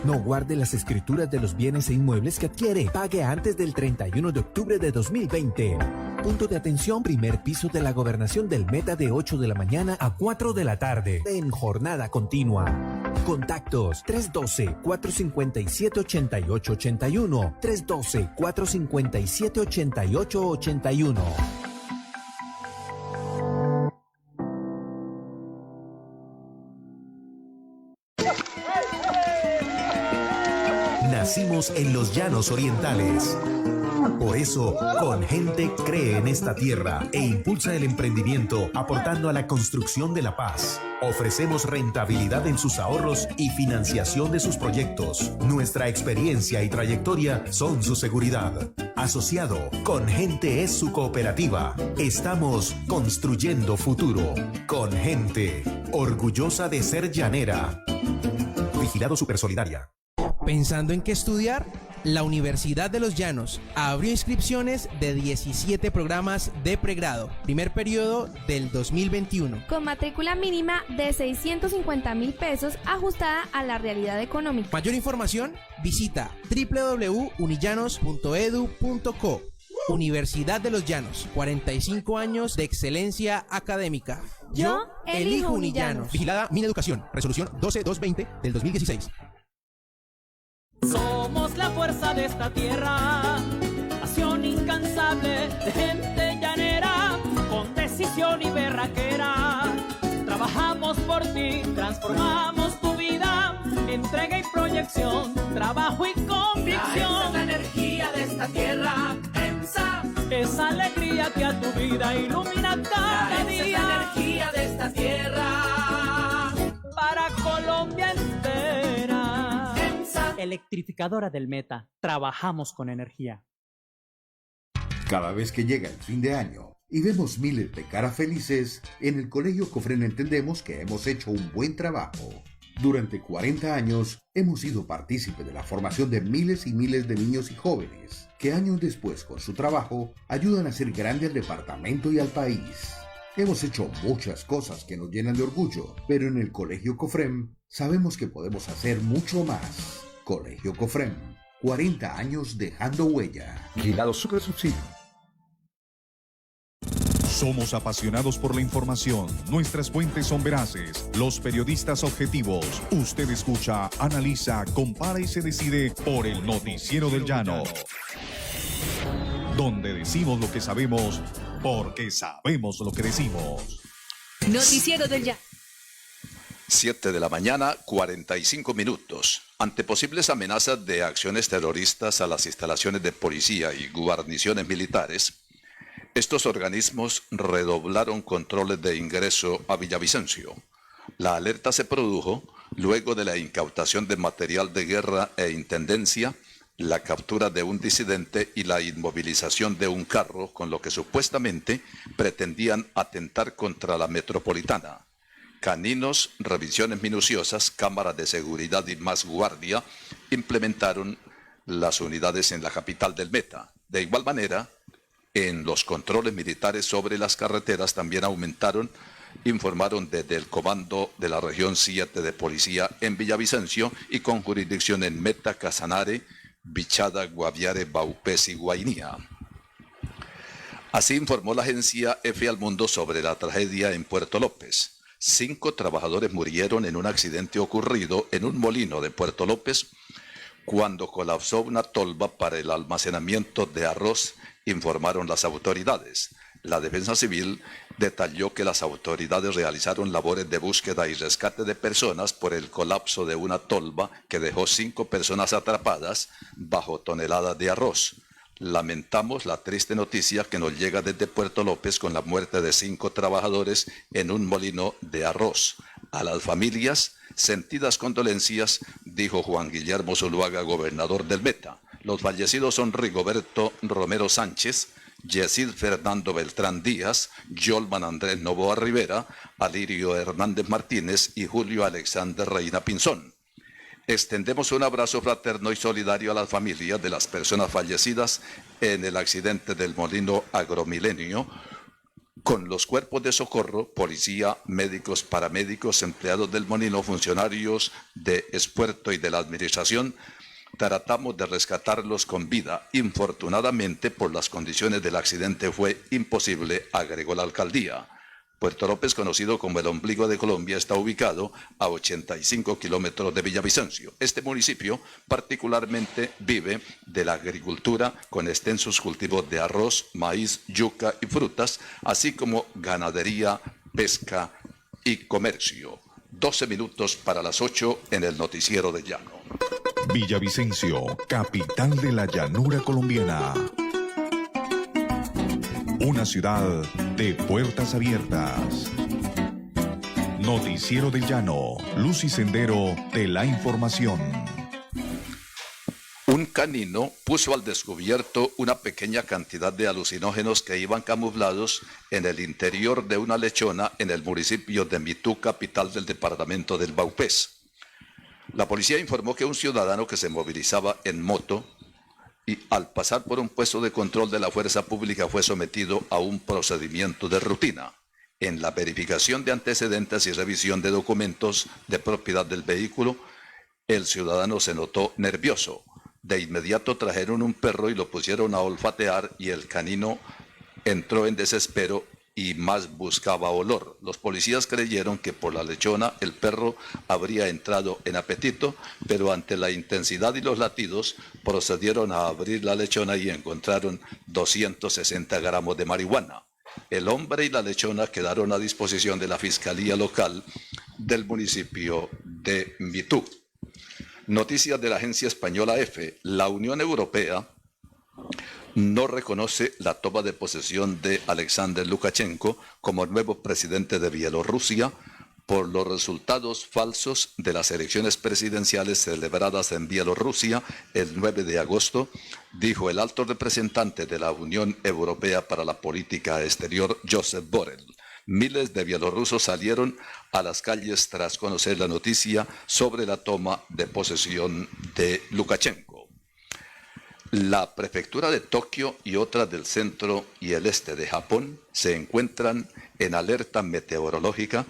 No guarde las escrituras de los bienes e inmuebles que adquiere. Pague antes del 31 de octubre de 2020. Punto de atención, primer piso de la Gobernación del Meta, de 8 de la mañana a 4 de la tarde. En jornada continua. Contactos 312-457-8881. 312-457-8881. Nacimos en los llanos orientales. Por eso, Con Gente cree en esta tierra e impulsa el emprendimiento, aportando a la construcción de la paz. Ofrecemos rentabilidad en sus ahorros y financiación de sus proyectos. Nuestra experiencia y trayectoria son su seguridad. Asociado, Con Gente es su cooperativa. Estamos construyendo futuro. Con Gente, orgullosa de ser llanera. Vigilado Supersolidaria. ¿Pensando en qué estudiar? La Universidad de los Llanos abrió inscripciones de 17 programas de pregrado, primer periodo del 2021. Con matrícula mínima de 650.000 pesos ajustada a la realidad económica. Mayor información, visita www.unillanos.edu.co. Universidad de los Llanos, 45 años de excelencia académica. Yo elijo Unillanos. Vigilada Mineducación, resolución 12220 del 2016. Somos la fuerza de esta tierra, pasión incansable de gente llanera, con decisión y berraquera. Trabajamos por ti, transformamos tu vida, entrega y proyección, trabajo y convicción. Esa es la energía de esta tierra, EMSA. Esa alegría que a tu vida ilumina cada día. Esa es la energía de esta tierra, para Colombia entera. Electrificadora del Meta. Trabajamos con energía. Cada vez que llega el fin de año y vemos miles de caras felices, en el Colegio Cofrén entendemos que hemos hecho un buen trabajo. Durante 40 años hemos sido partícipe de la formación de miles y miles de niños y jóvenes que años después con su trabajo ayudan a hacer grande al departamento y al país. Hemos hecho muchas cosas que nos llenan de orgullo, pero en el Colegio Cofrem sabemos que podemos hacer mucho más. Colegio Cofrem, 40 años dejando huella. Vigilado Supersubsidio. Somos apasionados por la información. Nuestras fuentes son veraces. Los periodistas objetivos. Usted escucha, analiza, compara y se decide por el Noticiero del Llano. Donde decimos lo que sabemos, porque sabemos lo que decimos. Noticiero del Llano. 7 de la mañana, 45 minutos. Ante posibles amenazas de acciones terroristas a las instalaciones de policía y guarniciones militares, estos organismos redoblaron controles de ingreso a Villavicencio. La alerta se produjo luego de la incautación de material de guerra e intendencia, la captura de un disidente y la inmovilización de un carro con lo que supuestamente pretendían atentar contra la metropolitana. Caninos, revisiones minuciosas, cámaras de seguridad y más guardia implementaron las unidades en la capital del Meta. De igual manera, en los controles militares sobre las carreteras también aumentaron, informaron desde el Comando de la Región 7 de Policía en Villavicencio y con jurisdicción en Meta, Casanare, Bichada, Guaviare, Baupés y Guainía. Así informó la agencia EFE al Mundo sobre la tragedia en Puerto López. 5 trabajadores murieron en un accidente ocurrido en un molino de Puerto López cuando colapsó una tolva para el almacenamiento de arroz, informaron las autoridades. La Defensa Civil detalló que las autoridades realizaron labores de búsqueda y rescate de personas por el colapso de una tolva que dejó 5 personas atrapadas bajo toneladas de arroz. Lamentamos la triste noticia que nos llega desde Puerto López con la muerte de 5 trabajadores en un molino de arroz. A las familias, sentidas condolencias, dijo Juan Guillermo Zuluaga, gobernador del Meta. Los fallecidos son Rigoberto Romero Sánchez, Yesid Fernando Beltrán Díaz, Yolman Andrés Novoa Rivera, Alirio Hernández Martínez y Julio Alexander Reina Pinzón. Extendemos un abrazo fraterno y solidario a las familias de las personas fallecidas en el accidente del molino Agromilenio, con los cuerpos de socorro, policía, médicos, paramédicos, empleados del molino, funcionarios de Espuerto y de la administración. Tratamos de rescatarlos con vida. Infortunadamente, por las condiciones del accidente fue imposible, agregó la alcaldía. Puerto López, conocido como el ombligo de Colombia, está ubicado a 85 kilómetros de Villavicencio. Este municipio particularmente vive de la agricultura con extensos cultivos de arroz, maíz, yuca y frutas, así como ganadería, pesca y comercio. 12 minutos para las 8 en el Noticiero del Llano. Villavicencio, capital de la llanura colombiana. Una ciudad de puertas abiertas. Noticiero del Llano, luz y sendero de la información. Un canino puso al descubierto una pequeña cantidad de alucinógenos que iban camuflados en el interior de una lechona en el municipio de Mitú, capital del departamento del Baupés. La policía informó que un ciudadano que se movilizaba en moto y al pasar por un puesto de control de la fuerza pública fue sometido a un procedimiento de rutina. En la verificación de antecedentes y revisión de documentos de propiedad del vehículo, el ciudadano se notó nervioso. De inmediato trajeron un perro y lo pusieron a olfatear y el canino entró en desespero y más buscaba olor. Los policías creyeron que por la lechona el perro habría entrado en apetito, pero ante la intensidad y los latidos procedieron a abrir la lechona y encontraron 260 gramos de marihuana. El hombre y la lechona quedaron a disposición de la Fiscalía Local del municipio de Mitú. Noticias de la agencia española EFE. La Unión Europea no reconoce la toma de posesión de Alexander Lukashenko como nuevo presidente de Bielorrusia por los resultados falsos de las elecciones presidenciales celebradas en Bielorrusia el 9 de agosto, dijo el alto representante de la Unión Europea para la Política Exterior, Josep Borrell. Miles de bielorrusos salieron a las calles tras conocer la noticia sobre la toma de posesión de Lukashenko. La prefectura de Tokio y otras del centro y el este de Japón se encuentran en alerta meteorológica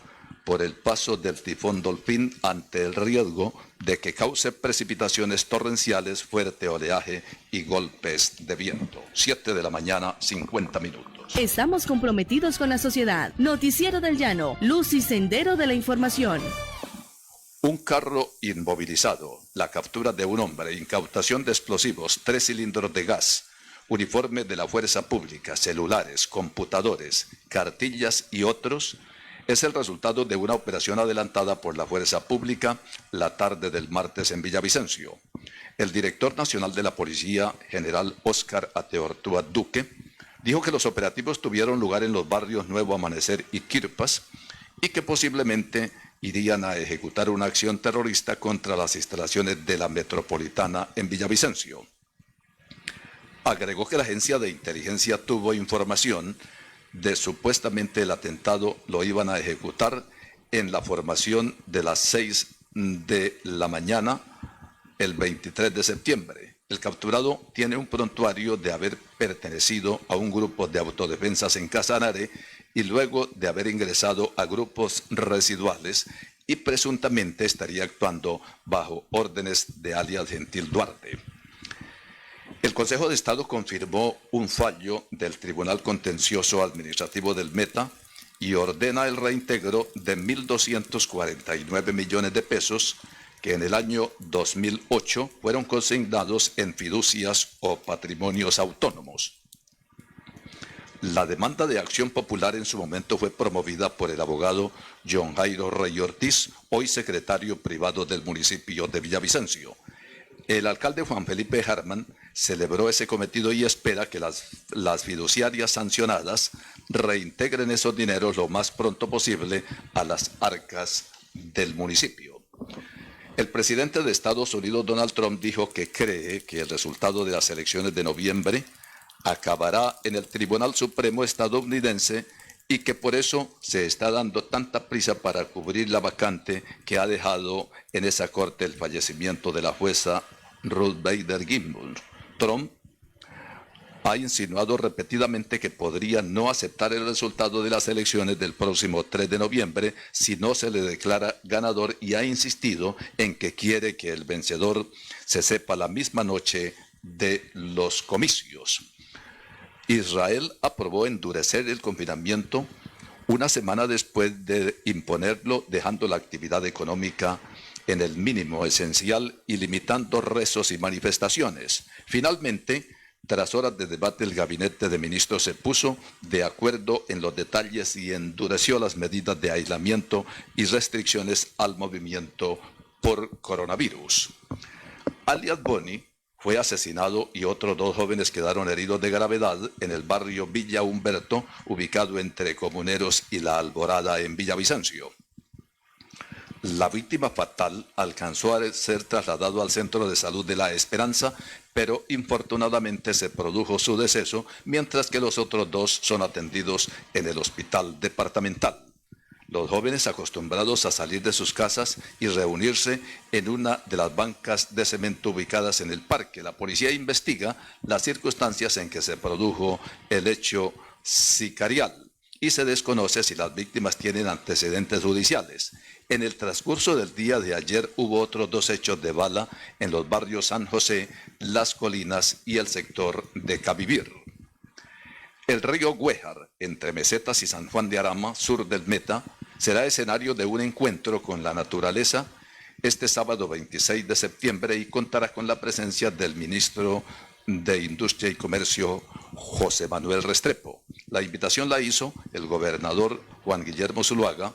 por el paso del tifón Dolphin ante el riesgo de que cause precipitaciones torrenciales, fuerte oleaje y golpes de viento. 7 de la mañana, 50 minutos. Estamos comprometidos con la sociedad. Noticiero del Llano, luz y sendero de la información. Un carro inmovilizado, la captura de un hombre, incautación de explosivos, 3 cilindros de gas, uniforme de la fuerza pública, celulares, computadores, cartillas y otros, es el resultado de una operación adelantada por la fuerza pública la tarde del martes en Villavicencio. El director nacional de la policía, general Óscar Ateortúa Duque, dijo que los operativos tuvieron lugar en los barrios Nuevo Amanecer y Quirpas y que posiblemente irían a ejecutar una acción terrorista contra las instalaciones de la metropolitana en Villavicencio. Agregó que la agencia de inteligencia tuvo información de supuestamente el atentado lo iban a ejecutar en la formación de las 6 de la mañana el 23 de septiembre. El capturado tiene un prontuario de haber pertenecido a un grupo de autodefensas en Casanare y luego de haber ingresado a grupos residuales y presuntamente estaría actuando bajo órdenes de alias Gentil Duarte. El Consejo de Estado confirmó un fallo del Tribunal Contencioso Administrativo del Meta y ordena el reintegro de 1.249 millones de pesos que en el año 2008 fueron consignados en fiducias o patrimonios autónomos. La demanda de acción popular en su momento fue promovida por el abogado John Jairo Rey Ortiz, hoy secretario privado del municipio de Villavicencio. El alcalde Juan Felipe Harman celebró ese cometido y espera que las fiduciarias sancionadas reintegren esos dineros lo más pronto posible a las arcas del municipio. El presidente de Estados Unidos, Donald Trump, dijo que cree que el resultado de las elecciones de noviembre acabará en el Tribunal Supremo estadounidense y que por eso se está dando tanta prisa para cubrir la vacante que ha dejado en esa corte el fallecimiento de la jueza Ruth Bader Ginsburg. Trump ha insinuado repetidamente que podría no aceptar el resultado de las elecciones del próximo 3 de noviembre si no se le declara ganador y ha insistido en que quiere que el vencedor se sepa la misma noche de los comicios. Israel aprobó endurecer el confinamiento una semana después de imponerlo, dejando la actividad económica en el mínimo esencial y limitando rezos y manifestaciones. Finalmente, tras horas de debate, el gabinete de ministros se puso de acuerdo en los detalles y endureció las medidas de aislamiento y restricciones al movimiento por coronavirus. Alias Boni fue asesinado y otros 2 jóvenes quedaron heridos de gravedad en el barrio Villa Humberto, ubicado entre Comuneros y La Alborada en Villavicencio. La víctima fatal alcanzó a ser trasladado al Centro de Salud de La Esperanza, pero infortunadamente se produjo su deceso, mientras que los otros 2 son atendidos en el hospital departamental. Los jóvenes, acostumbrados a salir de sus casas y reunirse en una de las bancas de cemento ubicadas en el parque. La policía investiga las circunstancias en que se produjo el hecho sicarial y se desconoce si las víctimas tienen antecedentes judiciales. En el transcurso del día de ayer hubo otros 2 hechos de bala en los barrios San José, Las Colinas y el sector de Cabivir. El río Güéjar, entre Mesetas y San Juan de Arama, sur del Meta, será escenario de un encuentro con la naturaleza este sábado 26 de septiembre y contará con la presencia del ministro de Industria y Comercio, José Manuel Restrepo. La invitación la hizo el gobernador Juan Guillermo Zuluaga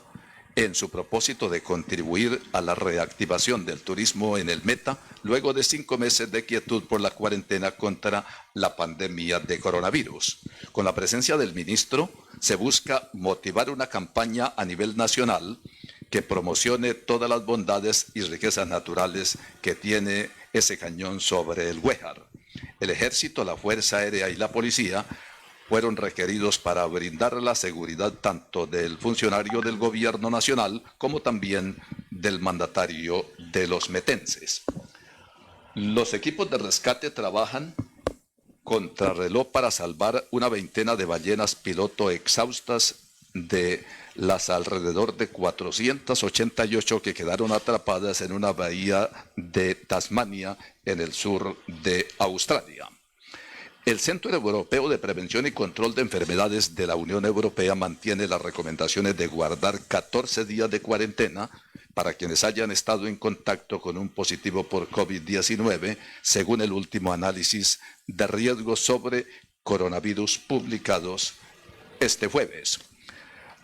en su propósito de contribuir a la reactivación del turismo en el Meta luego de 5 meses de quietud por la cuarentena contra la pandemia de coronavirus. Con la presencia del ministro se busca motivar una campaña a nivel nacional que promocione todas las bondades y riquezas naturales que tiene ese cañón sobre el Güéjar. El Ejército, la Fuerza Aérea y la Policía fueron requeridos para brindar la seguridad tanto del funcionario del gobierno nacional como también del mandatario de los metenses. Los equipos de rescate trabajan contrarreloj para salvar una veintena de ballenas piloto exhaustas de las alrededor de 488 que quedaron atrapadas en una bahía de Tasmania en el sur de Australia. El Centro Europeo de Prevención y Control de Enfermedades de la Unión Europea mantiene las recomendaciones de guardar 14 días de cuarentena para quienes hayan estado en contacto con un positivo por COVID-19, según el último análisis de riesgos sobre coronavirus publicados este jueves.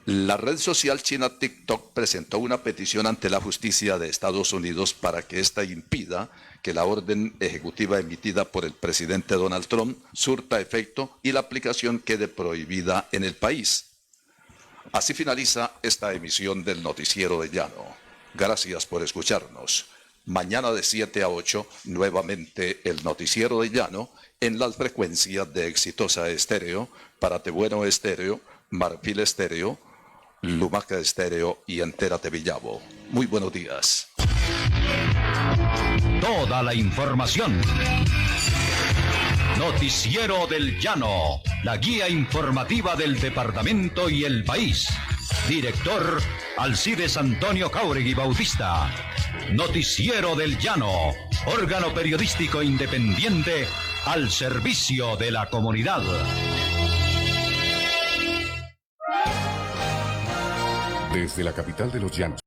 La red social china TikTok presentó una petición ante la justicia de Estados Unidos para que ésta impida que la orden ejecutiva emitida por el presidente Donald Trump surta efecto y la aplicación quede prohibida en el país. Así finaliza esta emisión del Noticiero de Llano. Gracias por escucharnos. Mañana de 7 a 8, nuevamente el Noticiero de Llano en las frecuencias de Exitosa Estéreo, Paratebueno Estéreo, Marfil Estéreo, Lumaca Estéreo y Entérate Villavo. Muy buenos días. Toda la información. Noticiero del Llano, la guía informativa del departamento y el país. Director Alcides Antonio Cáuregui Bautista. Noticiero del Llano, órgano periodístico independiente al servicio de la comunidad. Desde la capital de los Llanos.